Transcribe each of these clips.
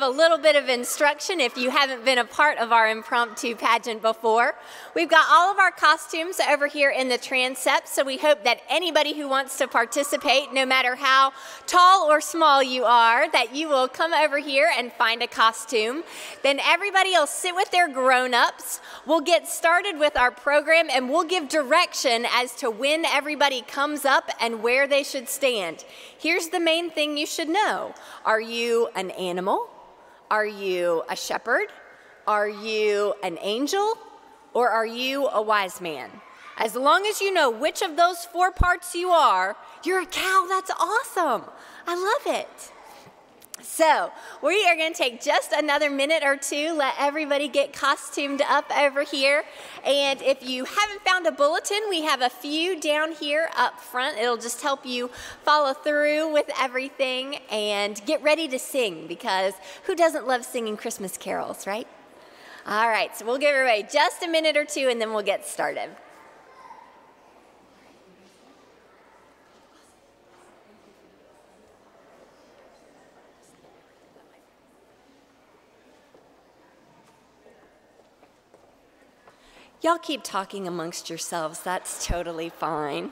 give a little bit of instruction if you haven't been a part of our impromptu pageant before. We've got all of our costumes over here in the transept, so we hope that anybody who wants to participate, no matter how tall or small you are, that you will come over here and find a costume. Then everybody will sit with their grown-ups. We'll get started with our program, and we'll give direction as to when everybody comes up and where they should stand. Here's the main thing you should know. Are you an animal? Are you a shepherd? Are you an angel? Or are you a wise man? As long as you know which of those 4 parts you are, you're a cow. That's awesome. I love it. So we are going to take just another minute or two, let everybody get costumed up over here. And if you haven't found a bulletin, we have a few down here up front. It'll just help you follow through with everything and get ready to sing, because who doesn't love singing Christmas carols, right? All right, so we'll give everybody just a minute or two and then we'll get started. Y'all keep talking amongst yourselves. That's totally fine.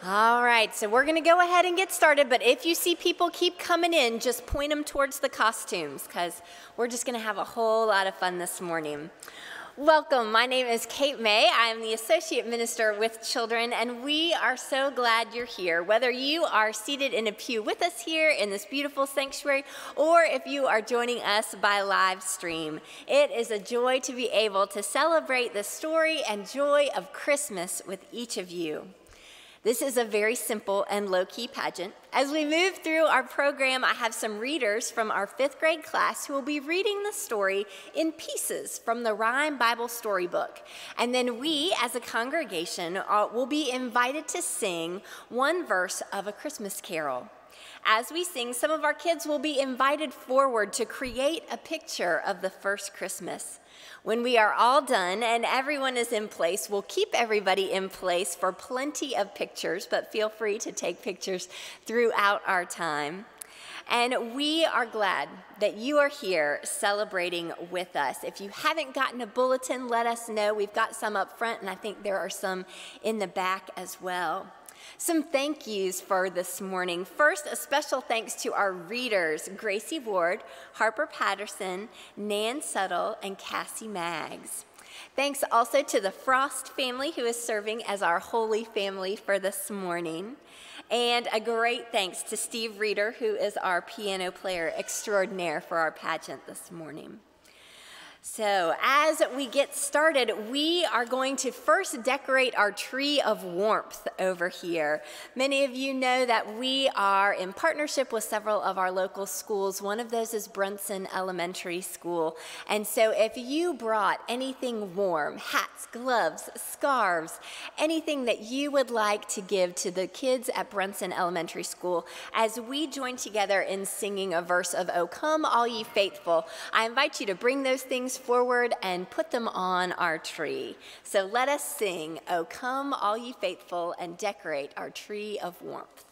All right, so we're going to go ahead and get started, but if you see people keep coming in, just point them towards the costumes, because we're just going to have a whole lot of fun this morning. Welcome, my name is Kate May. I am the Associate Minister with Children, and we are so glad you're here. Whether you are seated in a pew with us here in this beautiful sanctuary, or if you are joining us by live stream, it is a joy to be able to celebrate the story and joy of Christmas with each of you. This is a very simple and low-key pageant. As we move through our program, I have some readers from our 5th grade class who will be reading the story in pieces from the Rhyme Bible Storybook. And then we, as a congregation, will be invited to sing one verse of a Christmas carol. As we sing, some of our kids will be invited forward to create a picture of the first Christmas. When we are all done and everyone is in place, we'll keep everybody in place for plenty of pictures, but feel free to take pictures throughout our time. And we are glad that you are here celebrating with us. If you haven't gotten a bulletin, let us know. We've got some up front, and I think there are some in the back as well. Some thank yous for this morning. First, a special thanks to our readers, Gracie Ward, Harper Patterson, Nan Settle, and Cassie Maggs. Thanks also to the Frost family, who is serving as our Holy Family for this morning. And a great thanks to Steve Reeder, who is our piano player extraordinaire for our pageant this morning. So as we get started, we are going to first decorate our tree of warmth over here. Many of you know that we are in partnership with several of our local schools. One of those is Brunson Elementary School. And so if you brought anything warm, hats, gloves, scarves, anything that you would like to give to the kids at Brunson Elementary School, as we join together in singing a verse of "O Come All Ye Faithful," I invite you to bring those things forward and put them on our tree. So let us sing, "O Come All Ye Faithful," and decorate our tree of warmth.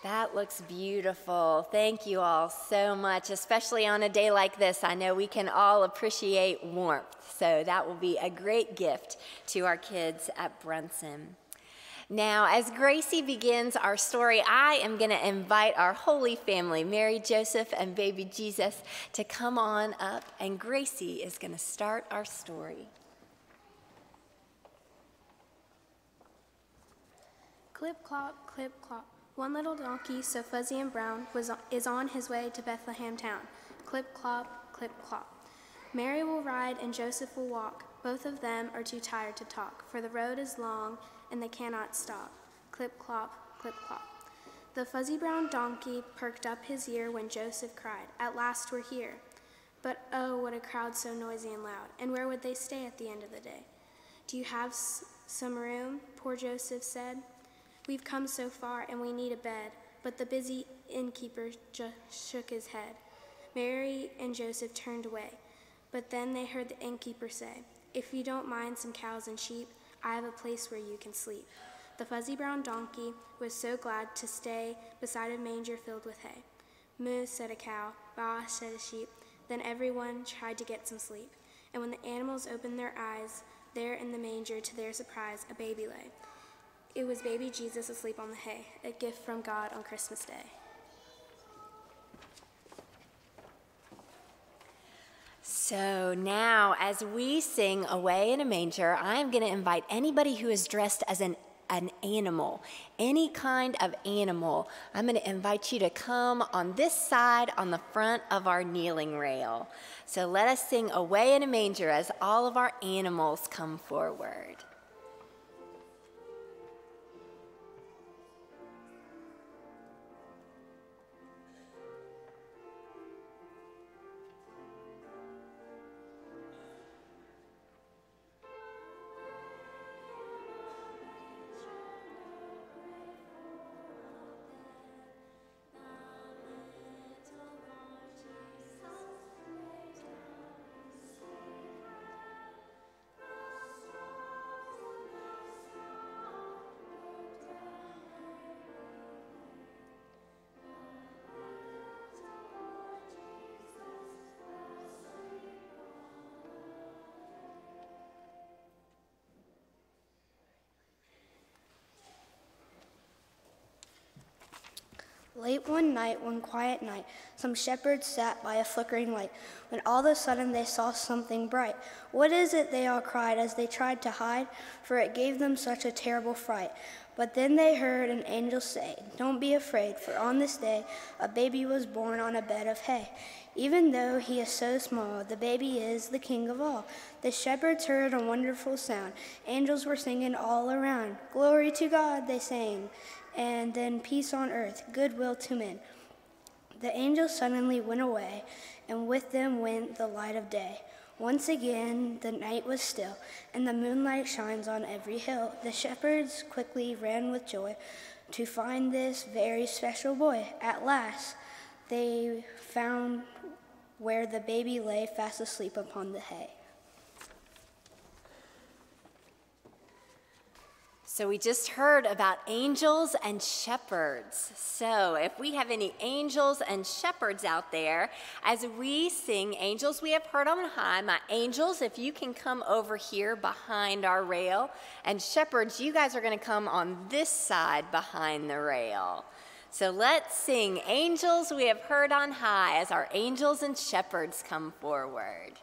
That looks beautiful. Thank you all so much, especially on a day like this. I know we can all appreciate warmth, so that will be a great gift to our kids at Brunson. Now, as Gracie begins our story, I am going to invite our Holy Family, Mary, Joseph, and baby Jesus, to come on up, and Gracie is going to start our story. Clip, clop, clip, clop. One little donkey, so fuzzy and brown, is on his way to Bethlehem town. Clip, clop, clip, clop. Mary will ride and Joseph will walk. Both of them are too tired to talk, for the road is long and they cannot stop. Clip, clop, clip, clop. The fuzzy brown donkey perked up his ear when Joseph cried, "At last we're here." But oh, what a crowd so noisy and loud, and where would they stay at the end of the day? "Do you have some room?" poor Joseph said. "We've come so far and we need a bed." But the busy innkeeper just shook his head. Mary and Joseph turned away, but then they heard the innkeeper say, "If you don't mind some cows and sheep, I have a place where you can sleep." The fuzzy brown donkey was so glad to stay beside a manger filled with hay. "Moo," said a cow. "Baa," said a sheep. Then everyone tried to get some sleep. And when the animals opened their eyes, there in the manger, to their surprise, a baby lay. It was baby Jesus asleep on the hay, a gift from God on Christmas Day. So now, as we sing Away in a Manger, I'm going to invite anybody who is dressed as an animal, any kind of animal. I'm going to invite you to come on this side on the front of our kneeling rail. So let us sing Away in a Manger as all of our animals come forward. Late one night, one quiet night, some shepherds sat by a flickering light, when all of a sudden they saw something bright. "What is it?" they all cried as they tried to hide, for it gave them such a terrible fright. But then they heard an angel say, "Don't be afraid, for on this day a baby was born on a bed of hay. Even though he is so small, the baby is the King of all." The shepherds heard a wonderful sound. Angels were singing all around. "Glory to God," they sang. And then peace on earth, goodwill to men. The angels suddenly went away, and with them went the light of day. Once again the night was still, and the moonlight shines on every hill. The shepherds quickly ran with joy to find this very special boy. At last they found where the baby lay fast asleep upon the hay. So we just heard about angels and shepherds. So if we have any angels and shepherds out there, as we sing Angels We Have Heard on High, my angels, if you can come over here behind our rail, and shepherds, you guys are going to come on this side behind the rail. So let's sing Angels We Have Heard on High as our angels and shepherds come forward.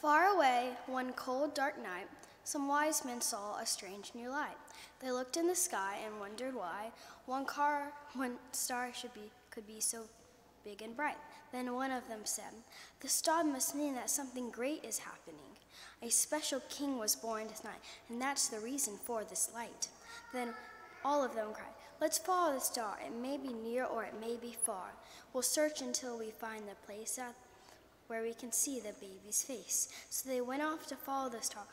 Far away, one cold, dark night, some wise men saw a strange new light. They looked in the sky and wondered why one star could be so big and bright. Then one of them said, "The star must mean that something great is happening. A special king was born tonight, and that's the reason for this light." Then all of them cried, "Let's follow the star. It may be near or it may be far. We'll search until we find the place where we can see the baby's face." So they went off to follow the star.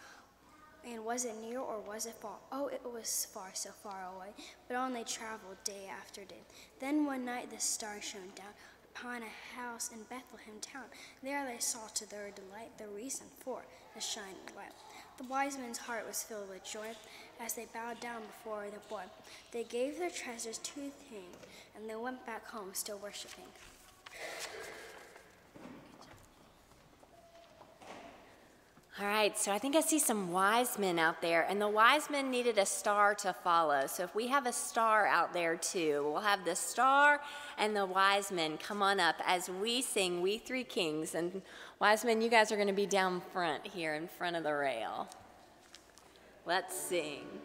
And was it near or was it far? Oh, it was far, so far away. But on they traveled day after day. Then one night the star shone down upon a house in Bethlehem town. There they saw to their delight the reason for the shining light. The wise men's heart was filled with joy as they bowed down before the boy. They gave their treasures to the king, and they went back home still worshiping. All right, so I think I see some wise men out there, and the wise men needed a star to follow. So if we have a star out there too, we'll have the star and the wise men come on up as we sing We Three Kings. And wise men, you guys are going to be down front here in front of the rail. Let's sing.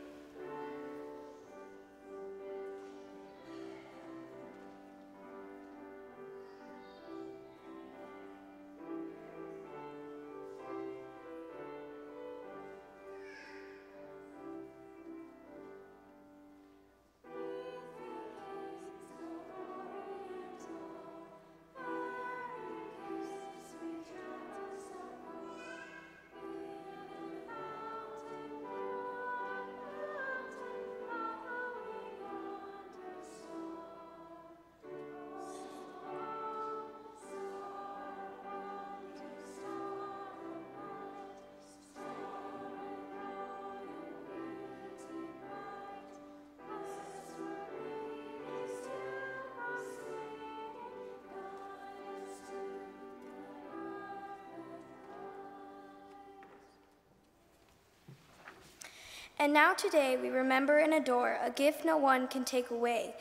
And now today we remember and adore a gift no one can take away,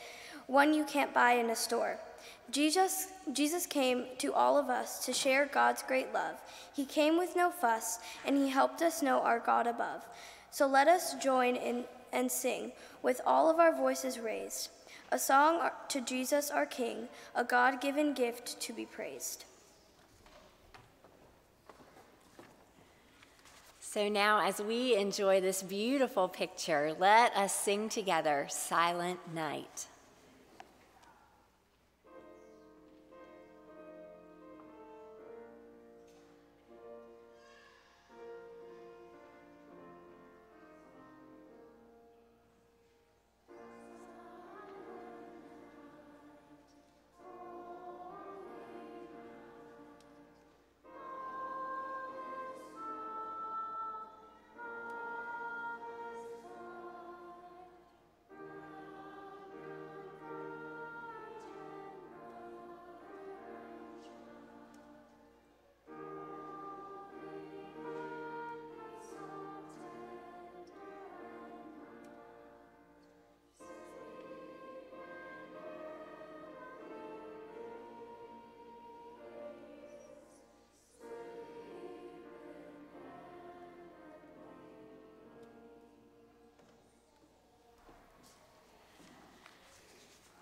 one you can't buy in a store. Jesus came to all of us to share God's great love. He came with no fuss, and he helped us know our God above. So let us join in and sing with all of our voices raised, a song to Jesus our King, a God-given gift to be praised. So now as we enjoy this beautiful picture, let us sing together, Silent Night.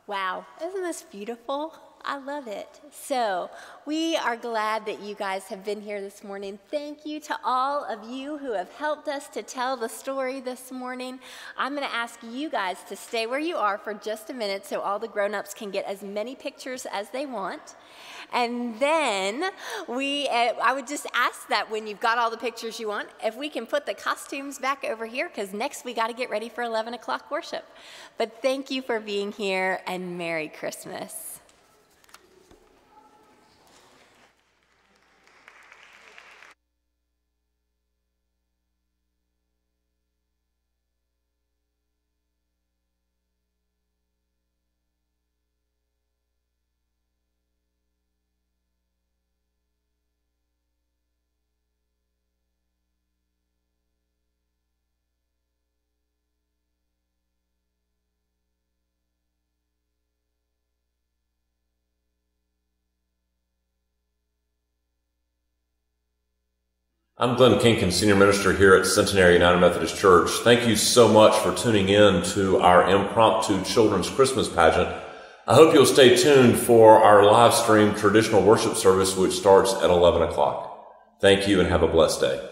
Wow, isn't this beautiful? I love it. So we are glad that you guys have been here this morning. Thank you to all of you who have helped us to tell the story this morning. I'm going to ask you guys to stay where you are for just a minute so all the grown-ups can get as many pictures as they want. And then I would just ask that when you've got all the pictures you want, if we can put the costumes back over here, because next we got to get ready for 11 o'clock worship. But thank you for being here, and Merry Christmas. I'm Glenn Kinkin, Senior Minister here at Centenary United Methodist Church. Thank you so much for tuning in to our impromptu children's Christmas pageant. I hope you'll stay tuned for our live stream traditional worship service, which starts at 11 o'clock. Thank you and have a blessed day.